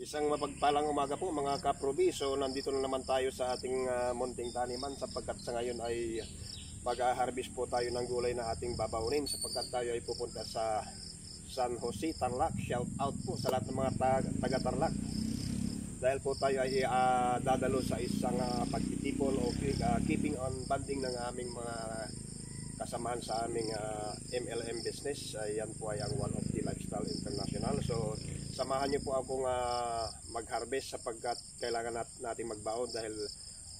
Isang mapagpalang umaga po mga kaprobi. So nandito na naman tayo sa ating munting taniman sapagkat sa ngayon ay mag-harvest po tayo ng gulay na ating babaunin sapagkat tayo ay pupunta sa San Jose, Tarlac. Shout out po sa lahat ng mga taga Tarlac. Dahil po tayo ay dadalo sa isang pagtitipon o keeping on banding ng aming mga kasamahan sa aming MLM business. Yan po ay ang One of the Lifestyle International. So samahan niyo po akong mag-harvest sapagkat kailangan natin magbaon dahil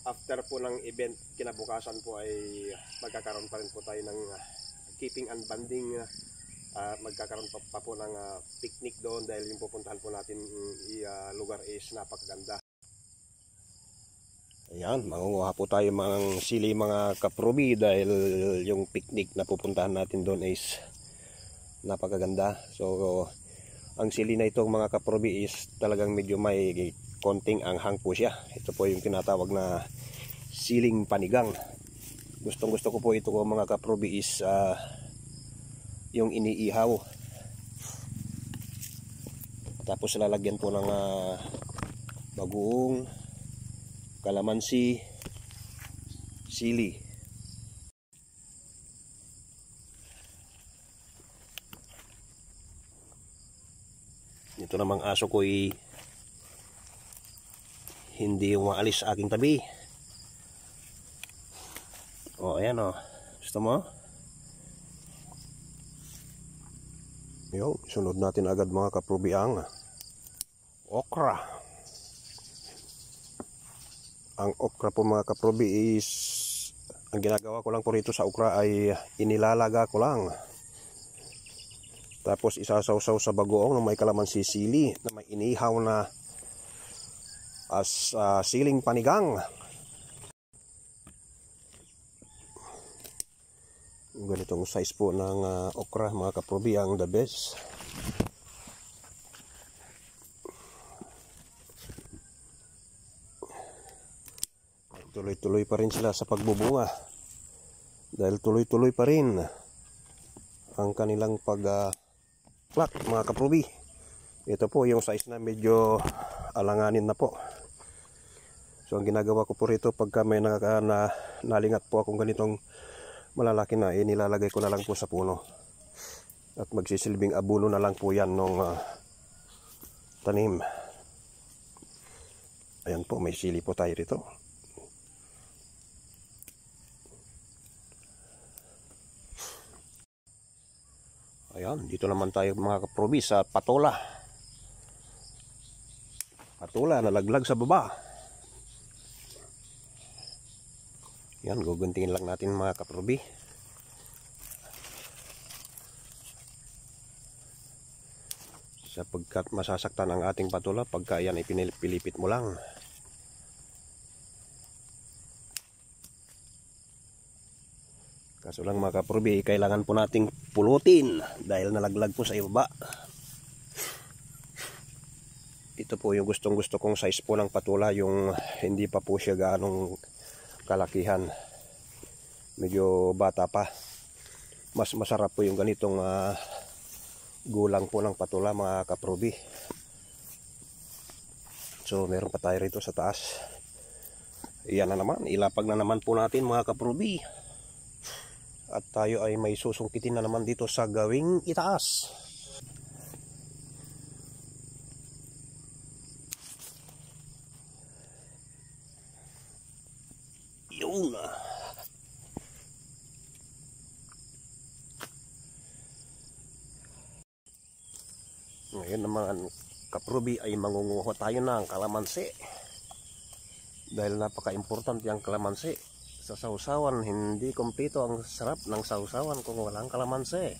after po ng event kinabukasan po ay magkakaroon pa rin po tayo ng keeping and banding. Magkakaroon pa po ng picnic doon dahil yung pupuntahan po natin lugar is napakaganda. Ayan, mangunguha po tayo mga sili mga kaprobi dahil yung picnic na pupuntahan natin doon is napakaganda. So ang sili na itong mga kaprobi is talagang medyo may konting anghang po siya. Ito po yung tinatawag na siling panigang. Gustong gusto ko po ito mga kaprobi is yung iniihaw. Tapos lalagyan po ng bagoong, kalamansi, sili. Ito namang aso ko ay hindi umaalis sa aking tabi. O ayan o, gusto mo? Yo, sunod natin agad mga kaprobi ang okra. Ang okra po mga kaprobi is, ang ginagawa ko lang po rito sa okra ay inilalaga ko lang. Tapos isasawsaw sa bagoong na may kalamansi sili na may inihaw na as siling panigang. Ganitong size po ng okra mga kaprobi ang the best. Tuloy-tuloy pa rin sila sa pagbubunga dahil tuloy-tuloy pa rin ang kanilang pag-plak mga kaprobi. Ito po yung size na medyo alanganin na po. So ang ginagawa ko po rito pagka may nalingat po akong ganitong malalaki na, nilalagay ko na lang po sa puno at magsisilbing abono na lang po yan nung tanim. Ayan po, may sili po tayo rito. Ayan, dito naman tayo mga kaprobi sa patola. Patola nalaglag sa baba. Yan, guguntingin lang natin mga kaprobi. Sapagkat masasaktan ang ating patola pagka yan ay pinilipit mo lang. Kaso lang mga kaprobi, kailangan po nating pulutin dahil nalaglag po sa ibaba. Ito po yung gustong gusto kong size po ng patola, yung hindi pa po siya gaanong kalakihan, medyo bata pa. Mas masarap po yung ganitong gulang po ng patola mga kaprobi. So meron pa tayo rito sa taas. Iyan na naman, ilapag na naman po natin mga kaprobi. At tayo ay may susungkitin na naman dito sa gawing itaas. Yun. Ngayon naman kaprobi ay mangunguha tayo ng kalamansi. Dahil napaka-importante ang kalamansi. Sa sausawan, hindi kompleto ang sarap ng sausawan kung walang kalamansi.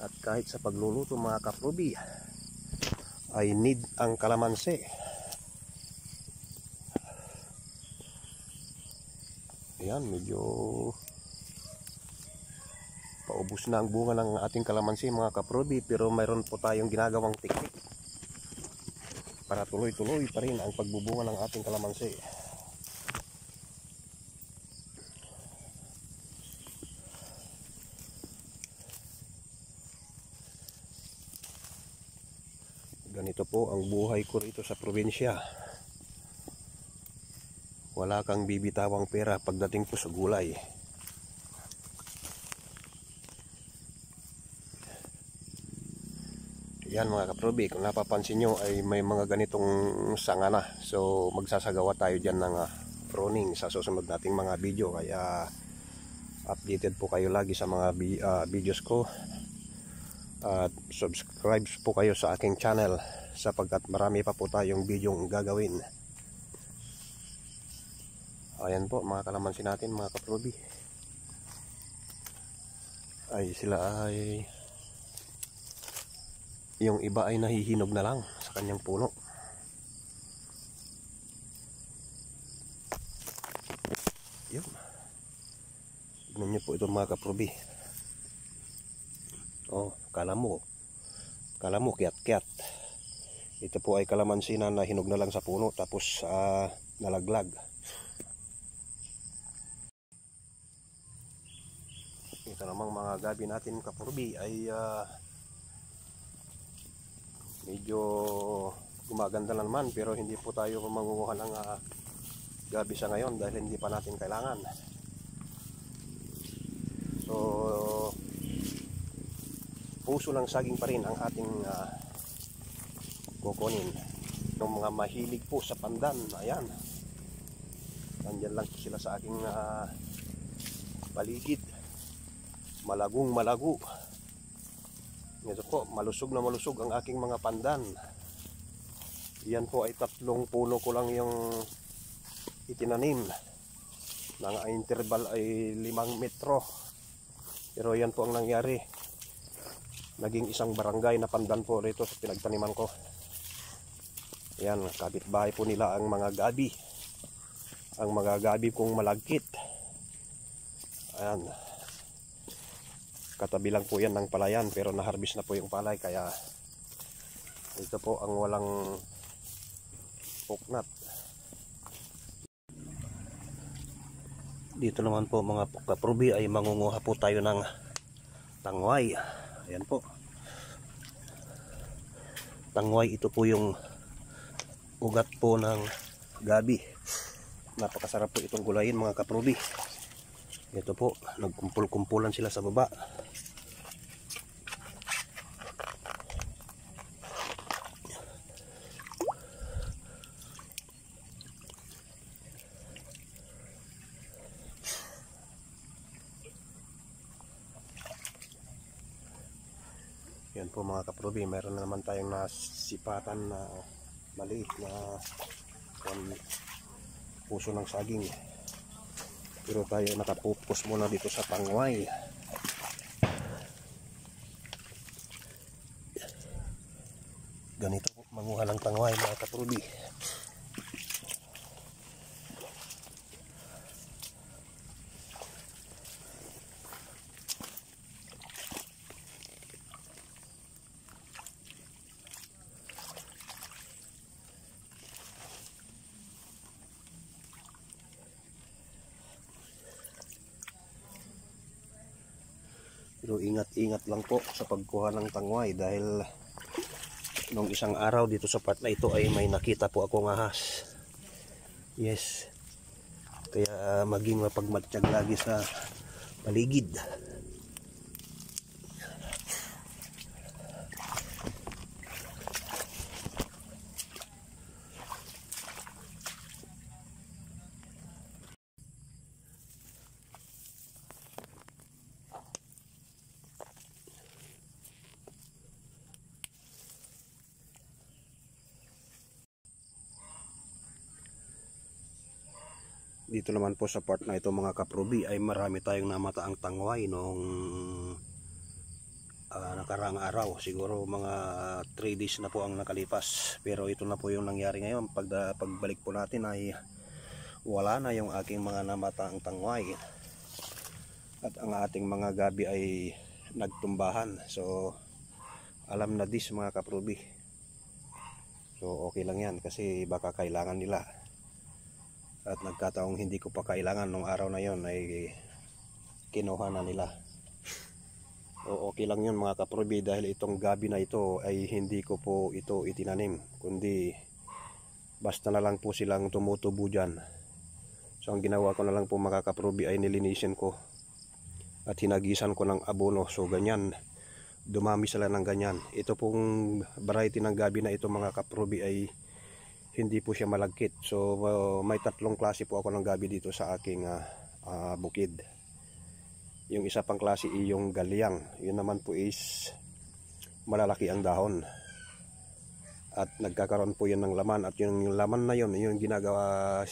At kahit sa pagluluto mga kaprobi, ay need ang kalamansi. Ayan, medyo paubos na ang bunga ng ating kalamansi mga kaprobi, pero mayroon po tayong ginagawang teknik para tuloy-tuloy pa rin ang pagbubunga ng ating kalamansi. Ganito po ang buhay ko rito sa probinsya. Wala kang bibitawang pera pagdating po sa gulay. Yan mga kaprobi, kung napapansin nyo ay may mga ganitong sanga na. So magsasagawa tayo dyan ng pruning sa susunod nating mga video. Kaya updated po kayo lagi sa mga videos ko. At subscribe po kayo sa aking channel sapagkat marami pa po tayong videong gagawin. Ayan po mga kalamansi natin mga kaprobi. Ay sila ay yung iba ay nahihinog na lang sa kanyang puno. Yun. Tignan nyo po ito mga kaprobi. Oh, kala mo kiat-kiat. Ito po ay kalamansi na nahinog na lang sa puno tapos nalaglag. Ito namang mga gabi natin kaprobi ay medyo gumaganda na naman, pero hindi po tayo mangunguha ng gabi sa ngayon dahil hindi pa natin kailangan. So puso ng saging pa rin ang ating kukunin. Yung mga mahilig po sa pandan, ayan, nandyan lang sila sa aking paligid. Malagong malago. Ito po, malusog na malusog ang aking mga pandan. Yan po ay 3 puno ko lang yung itinanim. Nang interval ay 5 metro. Pero yan po ang nangyari. Naging isang barangay na pandan po rito sa pinagtaniman ko. Yan, kapitbahay po nila ang mga gabi. Ang mga gabi kong malagkit. Ayan. Katabi lang po yan ng palayan, pero na-harvest na po yung palay, kaya ito po ang walang puknat. Dito naman po mga kaprobi ay mangunguha po tayo ng tangway. Ayan po. Tangway, ito po yung ugat po ng gabi. Napakasarap po itong gulayin mga kaprobi. Ito po, nagkumpul-kumpulan sila sa baba. Yan po mga kaprobi, meron na naman tayong nasipatan na maliit na puso ng saging. Pero tayo nakapokus muna dito sa tangway. Ganito po manguha ng tangway mga kaprobi. Pero ingat-ingat lang po sa pagkuha ng tangway dahil nung isang araw dito sa part na ito ay may nakita po akong ahas. Yes. Kaya maging mapagmatsyag lagi sa paligid. Dito naman po sa part na ito mga kaprobi ay marami tayong namataang tangway noong nakaraang araw. Siguro mga 3 days na po ang nakalipas. Pero ito na po yung nangyari ngayon. Pagbalik po natin ay wala na yung aking mga namataang tangway. At ang ating mga gabi ay nagtumbahan. So alam na this mga kaprobi. So okay lang yan kasi baka kailangan nila. At nagkataong hindi ko pa kailangan nung araw na yon ay kinuha na nila. O okay lang yun mga kaprobi, dahil itong gabi na ito ay hindi ko po ito itinanim, kundi basta na lang po silang tumutubo dyan. So ang ginawa ko na lang po mga kaprobi ay nilinisin ko at hinagisan ko ng abono. So ganyan, dumami sila ng ganyan. Ito pong variety ng gabi na ito mga kaprobi ay hindi po siya malagkit. So may tatlong klase po ako ng gabi dito sa aking bukid. Yung isa pang klase ay yung galyang. Yun naman po is malalaki ang dahon. At nagkakaroon po yun ng laman. At yung laman na yun, yung ginagawa,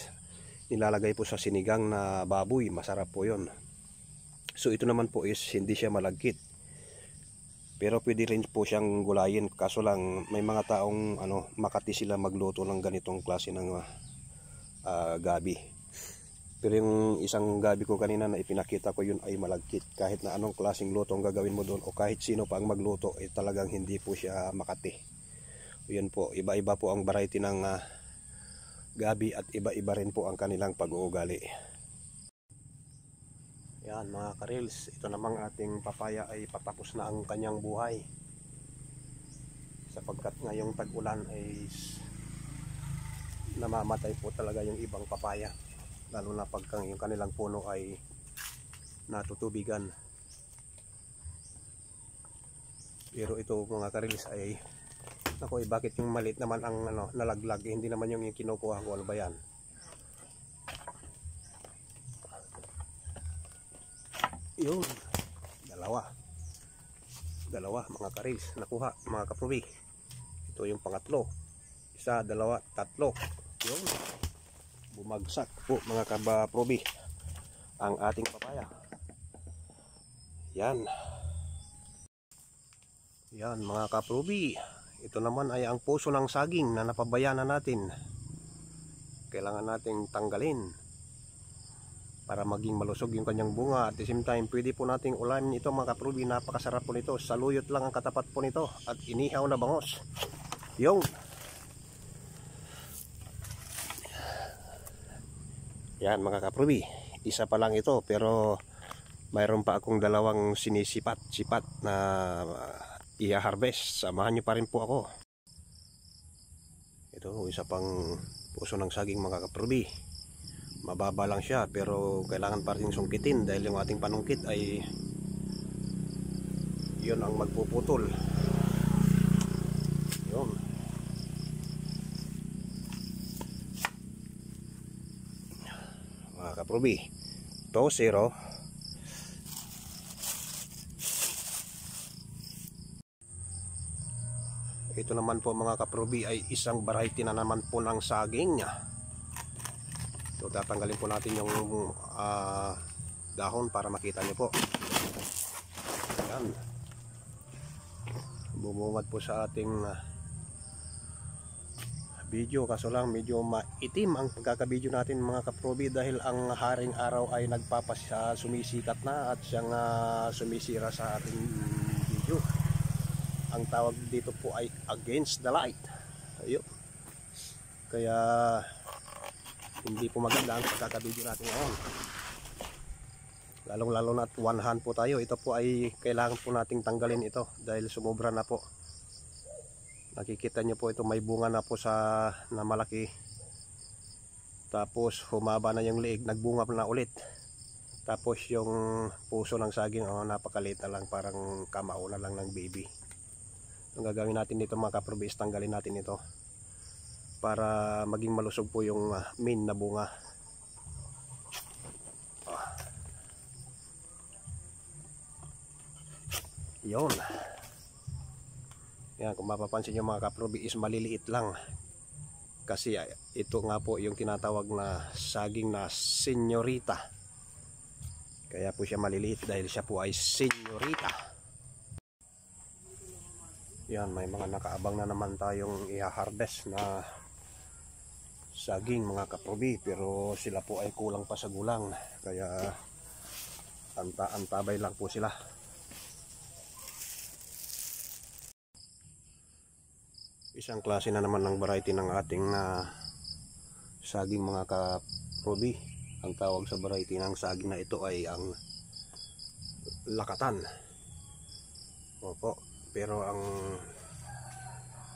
nilalagay po sa sinigang na baboy. Masarap po yun. So ito naman po is hindi siya malagkit. Pero pwede rin po siyang gulayin. Kaso lang may mga taong makati sila magluto ng ganitong klase ng gabi. Pero yung isang gabi ko kanina na ipinakita ko, yun ay malagkit. Kahit na anong klaseng luto ang gagawin mo doon o kahit sino pa ang magluto, ay talagang hindi po siya makati. Yun po, iba-iba po ang variety ng gabi at iba-iba rin po ang kanilang pag-uugali. Yan mga karils, ito namang ating papaya ay patapos na ang kanyang buhay. Sapagkat ngayong tag-ulan ay namamatay po talaga yung ibang papaya. Lalo na pag yung kanilang puno ay natutubigan. Pero ito mga karils ay, naku, bakit yung maliit naman ang nalaglag, hindi naman yung kinukuha ko. Ano ba yan? Yun, dalawa mga karils nakuha mga kaprobi. Ito yung pangatlo, isa, dalawa, tatlo. Yun, bumagsak po mga kaprobi ang ating papaya. Yan mga kaprobi, ito naman ay ang puso ng saging na napabayaan natin. Kailangan nating tanggalin para maging malusog yung kanyang bunga. At the same time, pwede po nating ulamin ito mga kaprobi. Napakasarap po nito. Saluyot lang ang katapat po nito at inihaw na bangos. Yung yan mga kaprobi, isa pa lang ito, pero mayroon pa akong dalawang sinisipat na i-harvest. Samahan nyo pa rin po ako. Ito, isa pang puso ng saging mga kaprobi. Mababa lang siya, pero kailangan pa rin sungkitin dahil yung ating panungkit ay yun ang magpuputol. Yun. Mga kaprobi, ito 0. Ito naman po mga kaprobi ay isang variety na naman po ng saging. So tatanggalin po natin yung dahon para makita nyo po. Ayan, bumungad po sa ating video. Kaso lang medyo maitim ang pagkakabideo natin mga kaprobi, dahil ang haring araw ay sumisikat na at siyang sumisira sa ating video. Ang tawag dito po ay against the light. Ayun, kaya hindi po maganda ang pagkakabideo natin ngayon. Lalong-lalo na at one hand po tayo. Ito po ay kailangan po nating tanggalin ito dahil sumobra na po. Nakikita nyo po ito, may bunga na po na malaki. Tapos humaba na yung liig, nagbunga na ulit. Tapos yung puso ng saging, napakaliit na lang, parang kamao na lang ng baby. Ang gagawin natin dito mga kaprobi is tanggalin natin ito para maging malusog po yung main na bunga. Yun. Yan, kung mapapansin nyo mga kaprobi is maliliit lang. Kasi ito nga po yung tinatawag na saging na senyorita. Kaya po siya maliliit dahil siya po ay senyorita. Yan, may mga nakaabang na naman tayong i-harvest na saging mga kaprobi, pero sila po ay kulang pa sa gulang, kaya antabay lang po sila. Isang klase na naman ng variety ng ating saging mga kaprobi. Ang tawag sa variety ng saging na ito ay ang lakatan. Opo, pero ang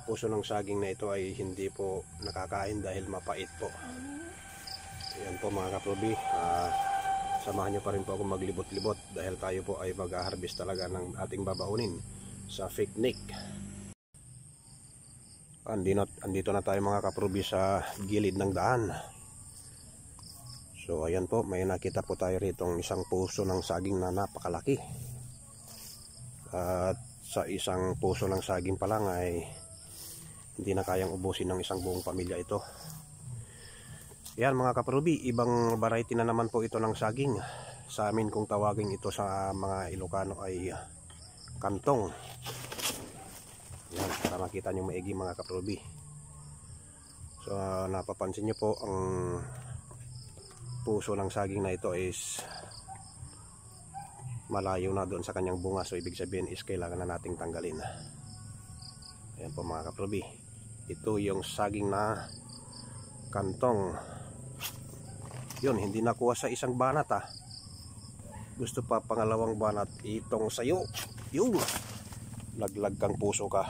puso ng saging na ito ay hindi po nakakain dahil mapait po. Ayan po mga kaprobi, samahan nyo pa rin po ako maglibot-libot dahil tayo po ay mag-harvest talaga ng ating babaunin sa picnic. Andito na tayo mga kaprobi sa gilid ng daan. So ayan po, may nakita po tayo rito isang puso ng saging na napakalaki. At sa isang puso ng saging pa lang ay hindi na kayang ubusin ng isang buong pamilya ito. Yan mga kaparubi, ibang variety na naman po ito ng saging. Sa amin kung tawagin ito sa mga Ilocano ay kantong. Yan, para makita nyo maigi mga kaparubi. So napapansin nyo po ang puso ng saging na ito is malayo na doon sa kanyang bunga, so ibig sabihin is kailangan na nating tanggalin. Ayan po mga kaprobi, ito yung saging na kantong. Yun, hindi nakuha sa isang banat gusto pa pangalawang banat, itong sayo. Yung laglag kang puso ka.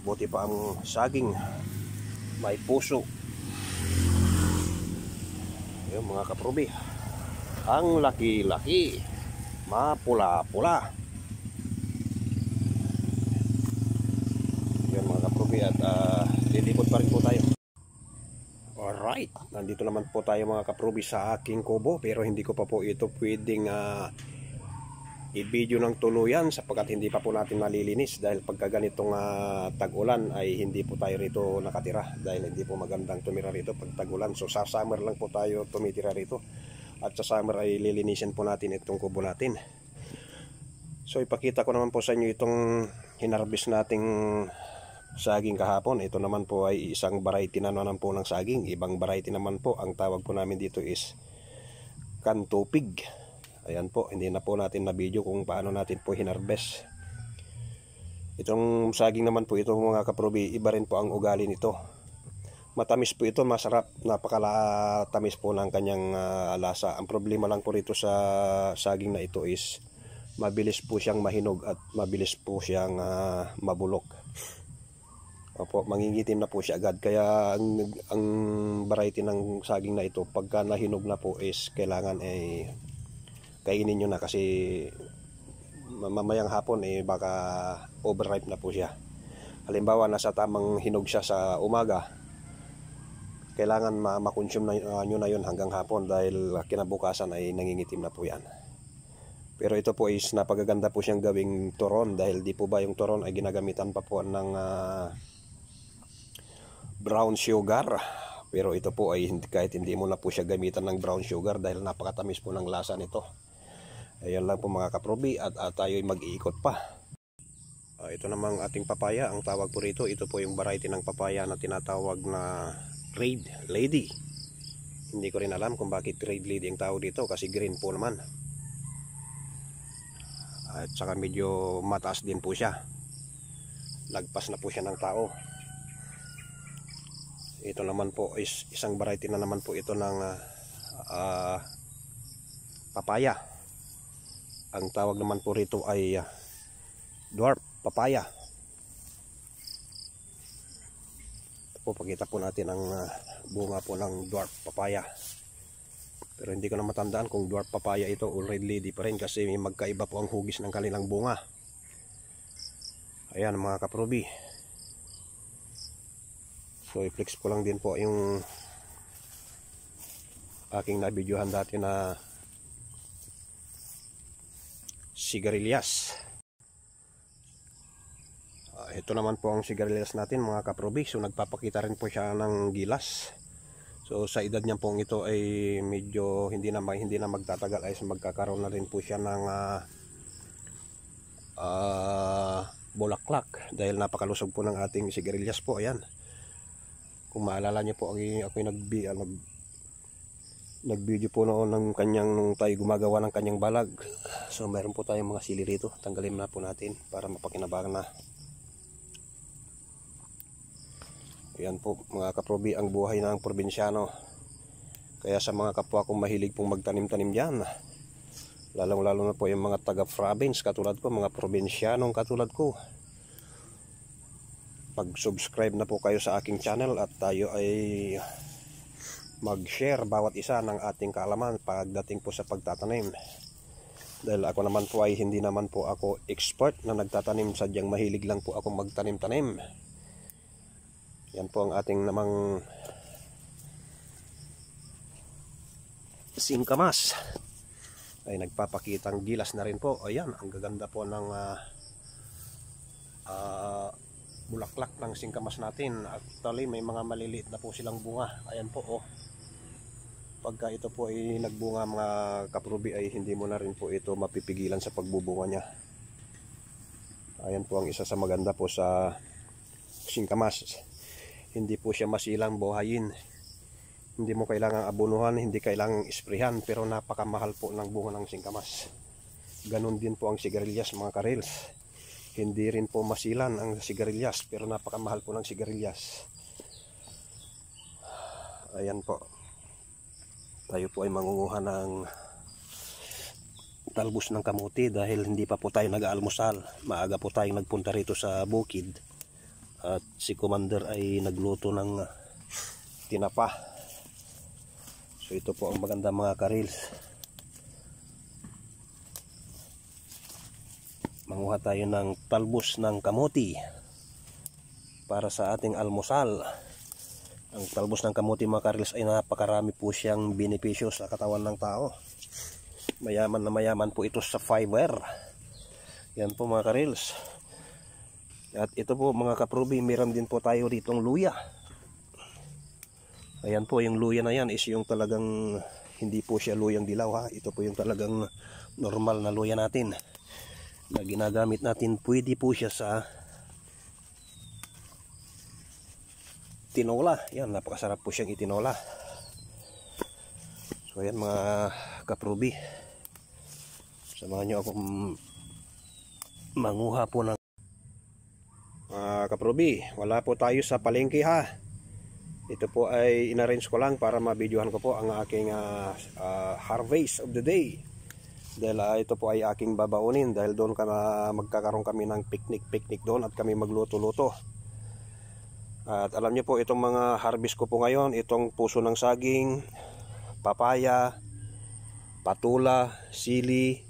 Buti pa ang saging may puso. Ayan mga kaprobi, ang laki-laki, mapula-pula. Yan mga kaprobi, at lilipot pa rin po tayo. Alright, nandito naman po tayo mga kaprobi sa aking kubo, pero hindi ko pa po ito pwedeng i-video ng tuluyan sapagkat hindi pa po natin nalilinis dahil pagka ganitong tag-ulan ay hindi po tayo rito nakatira dahil hindi po magandang tumira rito pag tag-ulan. So sa summer lang po tayo tumitira rito. At sa summer ay lilinisin po natin itong kubo natin. So ipakita ko naman po sa inyo itong hinarbis nating saging kahapon. Ito naman po ay isang variety na naman po ng saging. Ibang variety naman po. Ang tawag po namin dito is kantupig. Ayan po, hindi na po natin na video kung paano natin po hinarbis. Itong saging naman po ito mga kaprobi, iba rin po ang ugali nito. Matamis po ito, masarap, napakatamis po ng kanyang lasa. Ang problema lang po rito sa saging na ito is mabilis po siyang mahinog at mabilis po siyang mabulok. Opo, mangingitim na po siya agad. Kaya ang variety ng saging na ito, pagka nahinog na po is kailangan ay kainin nyo na kasi mamayang hapon baka overripe na po siya. Halimbawa, nasa tamang hinog siya sa umaga, kailangan makonsume nyo na yun hanggang hapon dahil kinabukasan ay nangingitim na po yan. Pero ito po is napagaganda po siyang gawing turon dahil di po ba yung turon ay ginagamitan pa po ng brown sugar. Pero ito po ay kahit hindi mo na po siya gamitan ng brown sugar dahil napakatamis po ng lasa nito. Ayan lang po mga kaprobi, at tayo ay mag-iikot pa. Ito namang ating papaya, ang tawag po rito, ito po yung variety ng papaya na tinatawag na Red Lady. Hindi ko rin alam kung bakit Red Lady ang tawag dito kasi green po naman. At saka medyo mataas din po siya. Lagpas na po siya ng tao. Ito naman po is isang variety na naman po ito ng papaya. Ang tawag naman po rito ay dwarf papaya. Pakita po natin ang bunga po ng dwarf papaya. Pero hindi ko na matandaan kung dwarf papaya ito o red lady pa rin kasi may magkaiba po ang hugis ng kanilang bunga. Ayan mga kaprobi. So i-flex ko lang din po yung aking nabidyohan dati na sigarilyas. Ito naman po ang sigarilyas natin mga kaprobi. So nagpapakita rin po siya ng gilas. So sa edad niya pong ito ay medyo hindi na magtatagal ay magkakaroon na rin po siya ng bulaklak dahil napakalusog po ng ating sigarilyas po. Ayan. Kung maalala niyo po, ako nag-video po noon ng nung tayo gumagawa ng kanyang balag. So mayroon po tayong mga sili rito. Tanggalin na po natin para mapakinabangan na. Ayan po mga kaprobi ang buhay ng probinsyano. Kaya sa mga kapwa kong mahilig pong magtanim-tanim dyan, Lalong-lalo na po yung mga taga-province katulad ko, mga probinsyanong katulad ko. Pag-subscribe na po kayo sa aking channel at tayo ay mag-share bawat isa ng ating kaalaman pagdating po sa pagtatanim. Dahil ako naman po ay hindi naman po ako expert na nagtatanim, sadyang mahilig lang po ako magtanim-tanim. Yan po ang ating namang singkamas. Ay nagpapakitang gilas na rin po. Ayan, ang gaganda po ng bulaklak ng singkamas natin. Actually may mga maliliit na po silang bunga. Ayan po oh. Pagka ito po ay nagbunga mga kaprubi ay hindi mo na rin po ito mapipigilan sa pagbubunga niya. Ayan po ang isa sa maganda po sa singkamas. Hindi po siya masilang buhayin. Hindi mo kailangang abunuhan, hindi kailangang isprehan, pero napakamahal po ng bunga ng singkamas. Ganon din po ang sigarilyas mga karels. Hindi rin po masilan ang sigarilyas, pero napakamahal po ng sigarilyas. Ayan po. Tayo po ay mangunguha ng talbos ng kamuti dahil hindi pa po tayo nag-aalmusal. Maaga po tayong nagpunta rito sa bukid. At si Commander ay nagluto ng tinapa. So ito po ang maganda mga karils. Manguha tayo ng talbos ng kamuti para sa ating almusal. Ang talbos ng kamuti mga karils ay napakarami po siyang benepisyo sa katawan ng tao. Mayaman na mayaman po ito sa fiber. Yan po mga karils. At ito po mga kaprubi, meron din po tayo ditong luya. Ayan po, yung luya na yan is yung talagang hindi po siya luyang dilaw ha. Ito po yung talagang normal na luya natin na ginagamit natin. Pwede po siya sa tinola. Yan, napakasarap po siyang itinola. So ayan mga kaprubi, samahan nyo akong manguha po ng kaprubi. Wala po tayo sa palengke ha. Ito po ay inarrange ko lang para mabidyohan ko po ang aking harvest of the day. Dahil ito po ay aking babaunin dahil doon magkakaroon kami ng picnic doon at kami magluto-luto. At alam niyo po itong mga harvest ko po ngayon, itong puso ng saging, papaya, patula, sili,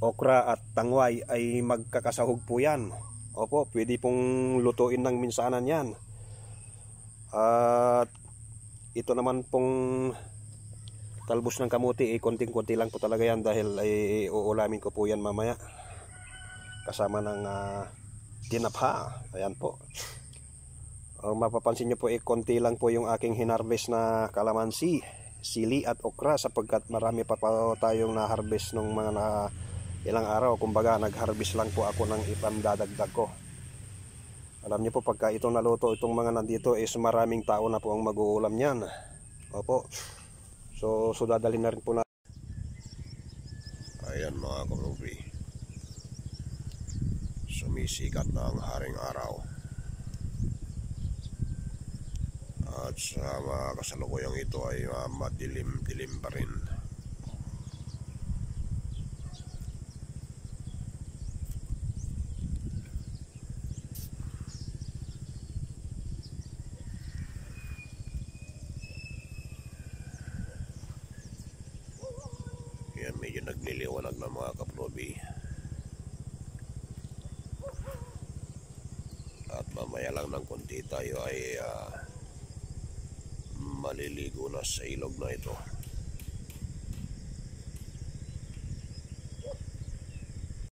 okra at tangway ay magkakasahog po yan. Opo, pwede pong lutuin ng minsanan yan. At ito naman pong talbos ng kamuti konting-konti lang po talaga yan dahil ay uulamin ko po yan mamaya kasama ng tinapha. Ayan po. Mapapansin nyo po konti lang po yung aking hinarvest na kalamansi, sili at okra sapagkat marami pa tayong na-harvest nung mga ilang araw. Kumbaga nag-harvest lang po ako ng ipandadagdag ko. Alam niyo po pagka itong naluto, itong mga nandito is maraming tao na po ang mag-uulam niyan. Opo. So dadalhin na rin po na. Ayan mga kaprubi. Sumisikat na ang haring araw. At sa mga kasalukuyang ito ay madilim-dilim pa rin. Yan, medyo nagliliwanag na mga kaprubi. At mamaya lang ng konti tayo ay maliligo na sa ilog na ito.